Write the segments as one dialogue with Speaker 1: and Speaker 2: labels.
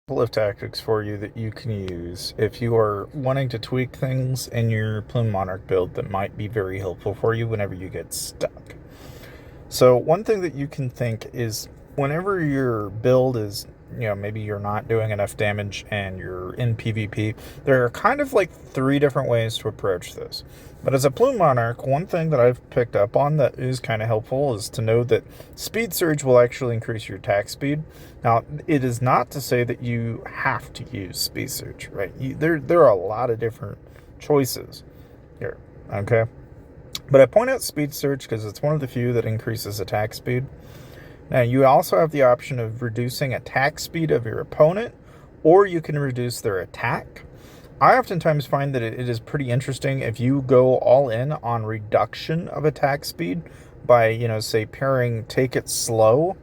Speaker 1: Couple of tactics for you that you can use if you are wanting to tweak things in your Plume Monarch build that might be very helpful for you whenever you get stuck. So one thing that you can think is whenever your build is, maybe you're not doing enough damage and you're in PvP, there are kind of like three different ways to approach this. But as a Plume Monarch, one thing that I've picked up on that is kind of helpful is to know that Speed Surge will actually increase your attack speed. Now, it is not to say that you have to use Speed Surge, right? There are a lot of different choices here, okay? But I point out Speed Surge because it's one of the few that increases attack speed. Now, you also have the option of reducing attack speed of your opponent, or you can reduce their attack. I oftentimes find that it is pretty interesting if you go all in on reduction of attack speed by, say pairing Take It Slow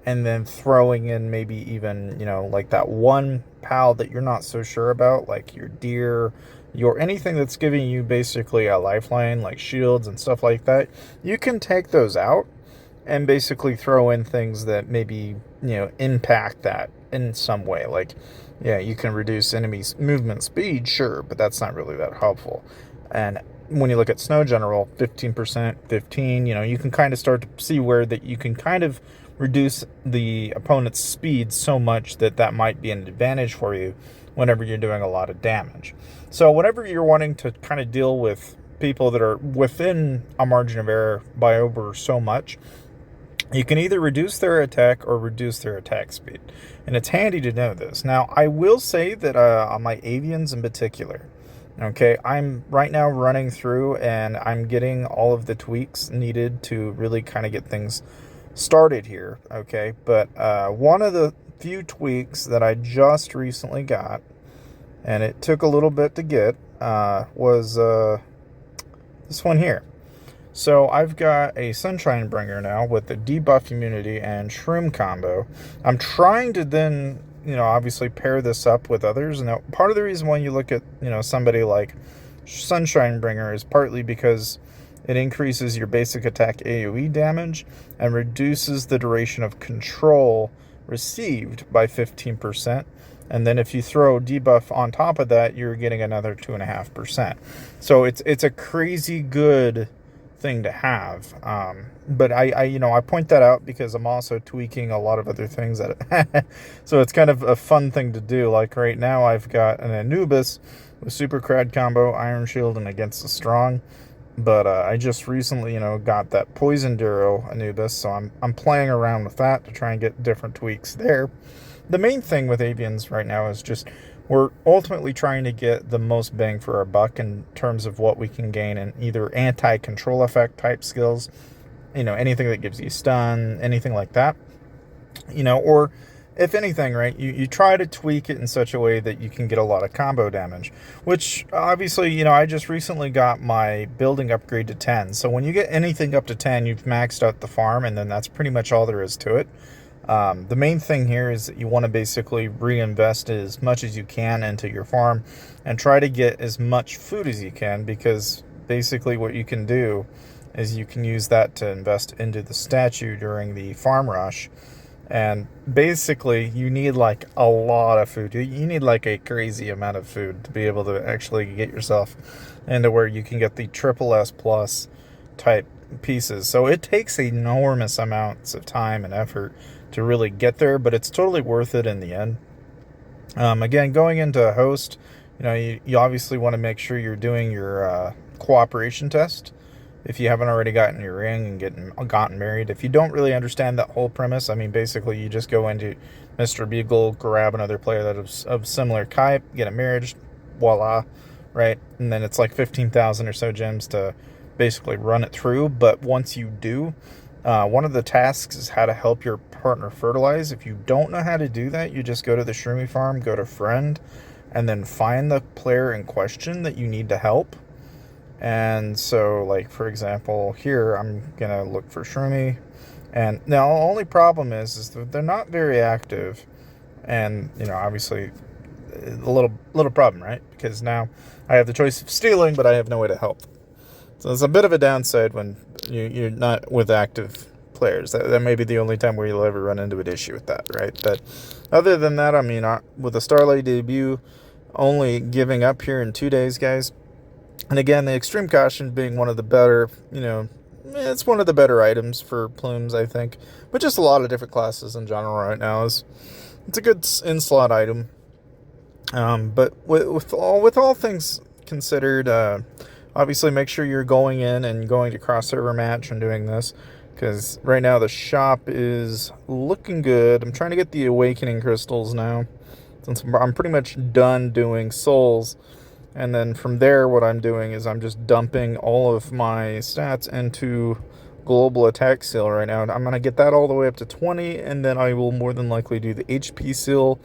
Speaker 1: and then throwing in maybe even, like that one pal that you're not so sure about, like your deer, your anything that's giving you basically a lifeline, like shields and stuff like that. You can take those out and basically throw in things that maybe, impact that in some way. Like, yeah, you can reduce enemies' movement speed, sure, but that's not really that helpful. And when you look at Snow General, 15%, 15, you can kind of start to see where that you can kind of reduce the opponent's speed so much that that might be an advantage for you whenever you're doing a lot of damage. So whenever you're wanting to kind of deal with people that are within a margin of error by over so much, you can either reduce their attack or reduce their attack speed. And it's handy to know this. Now, I will say that on my avians in particular, okay, I'm right now running through and I'm getting all of the tweaks needed to really kind of get things started here, okay? But one of the few tweaks that I just recently got, and it took a little bit to get, was this one here. So I've got a Sunshine Bringer now with the debuff immunity and shroom combo. I'm trying to then, obviously pair this up with others. Now, part of the reason why you look at, somebody like Sunshine Bringer is partly because it increases your basic attack AoE damage and reduces the duration of control received by 15%. And then if you throw debuff on top of that, you're getting another 2.5%. So it's a crazy good thing to have. But I point that out because I'm also tweaking a lot of other things at it. So it's kind of a fun thing to do. Like right now I've got an Anubis with Super Crad combo, Iron Shield, and Against the Strong. But I just recently, got that Poison Duro Anubis, so I'm playing around with that to try and get different tweaks there. The main thing with avians right now is just we're ultimately trying to get the most bang for our buck in terms of what we can gain in either anti-control effect type skills, anything that gives you stun, anything like that, or if anything, right, you try to tweak it in such a way that you can get a lot of combo damage, which obviously, I just recently got my building upgrade to 10. So when you get anything up to 10, you've maxed out the farm, and then that's pretty much all there is to it. The main thing here is that you want to basically reinvest as much as you can into your farm and try to get as much food as you can, because basically what you can do is you can use that to invest into the statue during the farm rush. And basically you need like a lot of food. You need like a crazy amount of food to be able to actually get yourself into where you can get the triple S plus type pieces. So it takes enormous amounts of time and effort to really get there, but it's totally worth it in the end. Again, going into a host, you obviously want to make sure you're doing your cooperation test if you haven't already gotten your ring and gotten married. If you don't really understand that whole premise, I mean, basically you just go into Mr. Beagle, grab another player that is of similar type, get a marriage, voila, right? And then it's like 15,000 or so gems to basically run it through. But once you do, one of the tasks is how to help your partner fertilize. If you don't know how to do that, you just go to the Shroomy farm, go to friend, and then find the player in question that you need to help. And so, like, for example, here I'm gonna look for Shroomy, and now the only problem is that they're not very active, and obviously a little problem, right? Because now I have the choice of stealing, but I have no way to help. So it's a bit of a downside when you're not with active players. That may be the only time where you'll ever run into an issue with that, right? But Other than that, I mean, with the Starlight debut only giving up here in 2 days, guys. And again, the Extreme Caution being one of the better, it's one of the better items for plumes, I think. But just a lot of different classes in general right now it's a good in-slot item. But with all things considered, obviously make sure you're going in and going to cross-server match and doing this. Because right now the shop is looking good. I'm trying to get the Awakening Crystals now, since I'm pretty much done doing Souls. And then from there, what I'm doing is I'm just dumping all of my stats into Global Attack Seal right now. I'm going to get that all the way up to 20, and then I will more than likely do the HP Seal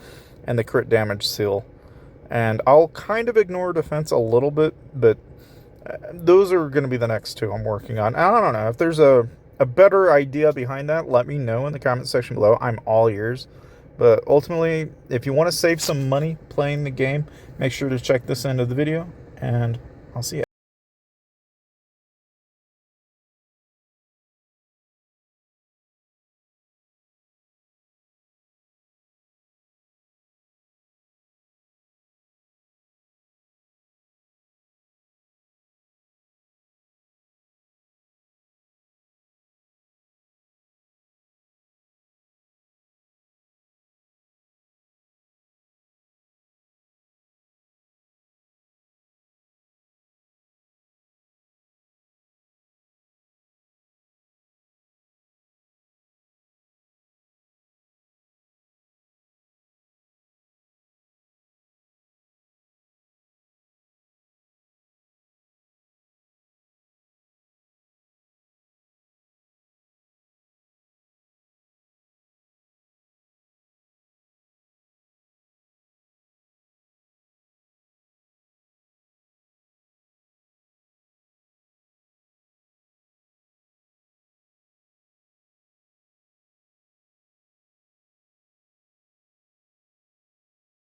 Speaker 1: and the Crit Damage Seal. And I'll kind of ignore Defense a little bit, but those are going to be the next two I'm working on. I don't know. If there's a better idea behind that, let me know in the comment section below. I'm all ears. But ultimately, if you want to save some money playing the game, make sure to check this end of the video, and I'll see you.